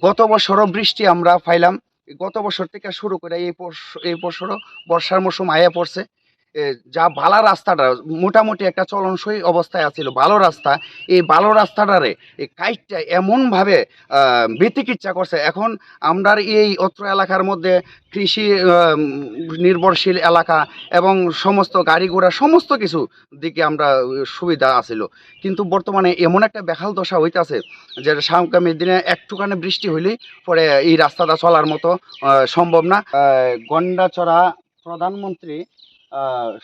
গত বছরও বৃষ্টি আমরা পাইলাম। গত বছর থেকে শুরু করে এই বছরও বর্ষার মৌসুম আয়া পড়ছে। যা ভালো রাস্তাটা মোটামুটি একটা চলনসই অবস্থায় আছিল, ভালো রাস্তা। এই ভালো রাস্তাটারে এই কাইটটা এমনভাবে বিতিকিচ্ছা করছে। এখন আমরার এই অত্র এলাকার মধ্যে কৃষি নির্ভরশীল এলাকা এবং সমস্ত গাড়ি ঘোড়া সমস্ত কিছু দিকে আমরা সুবিধা আছিল। কিন্তু বর্তমানে এমন একটা বেহাল দশা হইতাছে যে সামকামী দিনে একটুখানি বৃষ্টি হইলেই পরে এই রাস্তাটা চলার মতো সম্ভব না। গন্ডাচড়া প্রধানমন্ত্রী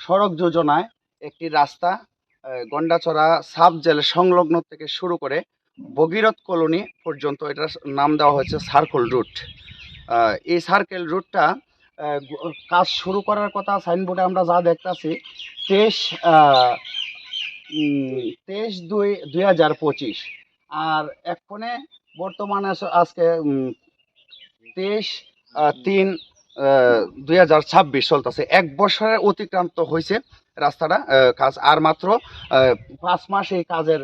সড়ক যোজনায় একটি রাস্তা গন্ডাচড়া সাব জেল সংলগ্ন থেকে শুরু করে ভগীরথ কলোনি পর্যন্ত এটার নাম দেওয়া হয়েছে সার্কেল রুট। এই সার্কেল রুটটা কাজ শুরু করার কথা সাইনবোর্ডে আমরা যা দেখতেছি 23/2/2025। আর এক্ষণে বর্তমানে আজকে 23/3/2026 চলতেছে। 1 বছরের অতিক্রান্ত হয়েছে রাস্তাটা কাজ, আর মাত্র 5 মাস এই কাজের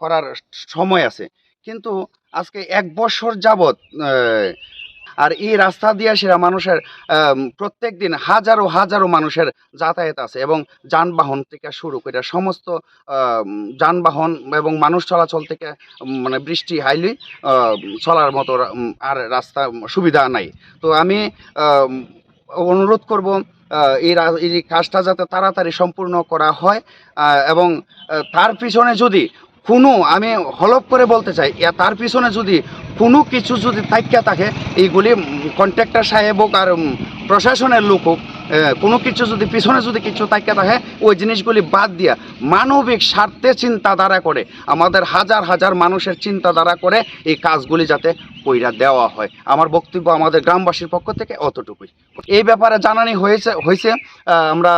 করার সময় আছে। কিন্তু আজকে 1 বছর যাবৎ আর এই রাস্তা দিয়ে সেরা মানুষের প্রত্যেক দিন হাজারো হাজারো মানুষের যাতায়াত আছে এবং যানবাহন থেকে শুরু করে সমস্ত যানবাহন এবং মানুষ চলাচল থেকে মানে বৃষ্টি হাইলি চলার মতো আর রাস্তা সুবিধা নাই। তো আমি অনুরোধ করব এই কাজটা যাতে তাড়াতাড়ি সম্পূর্ণ করা হয় এবং তার পিছনে যদি কোনো, আমি হলফ করে বলতে চাই, তার পিছনে যদি কোনো কিছু যদি তাইক্যা থাকে, এইগুলি কন্ট্রাক্টর সাহেব হোক আর প্রশাসনের লোক হোক, কোনো কিছু যদি পিছনে যদি কিছু তাইক্যা থাকে, ওই জিনিসগুলি বাদ দিয়া মানবিক স্বার্থে চিন্তাধারা করে আমাদের হাজার হাজার মানুষের চিন্তাধারা করে এই কাজগুলি যাতে কইরা দেওয়া হয়। আমার বক্তব্য আমাদের গ্রামবাসীর পক্ষ থেকে অতটুকুই। এই ব্যাপারে জানানি হয়েছে আমরা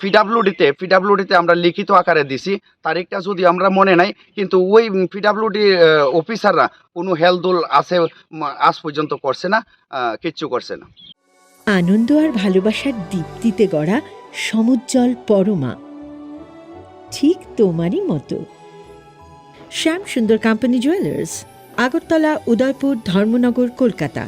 পিডাব্লিউডিতে আমরা লিখিত আকারে দিছি। তারিখটা যদি আমরা মনে নাই, কিন্তু ওই পিডাব্লিউডি অফিসাররা কোনো হেলদোল আছে আজ পর্যন্ত করছে না, কিচ্ছু করছে না। আনন্দ আর ভালোবাসার দীপ্তিতে গড়া সমুজ্জ্বল পরমা, ঠিক তোমারই মতো। শ্যাম সুন্দর কোম্পানি জুয়েলার্স, আগরতলা, উদয়পুর, ধর্মনগর, কলকাতা।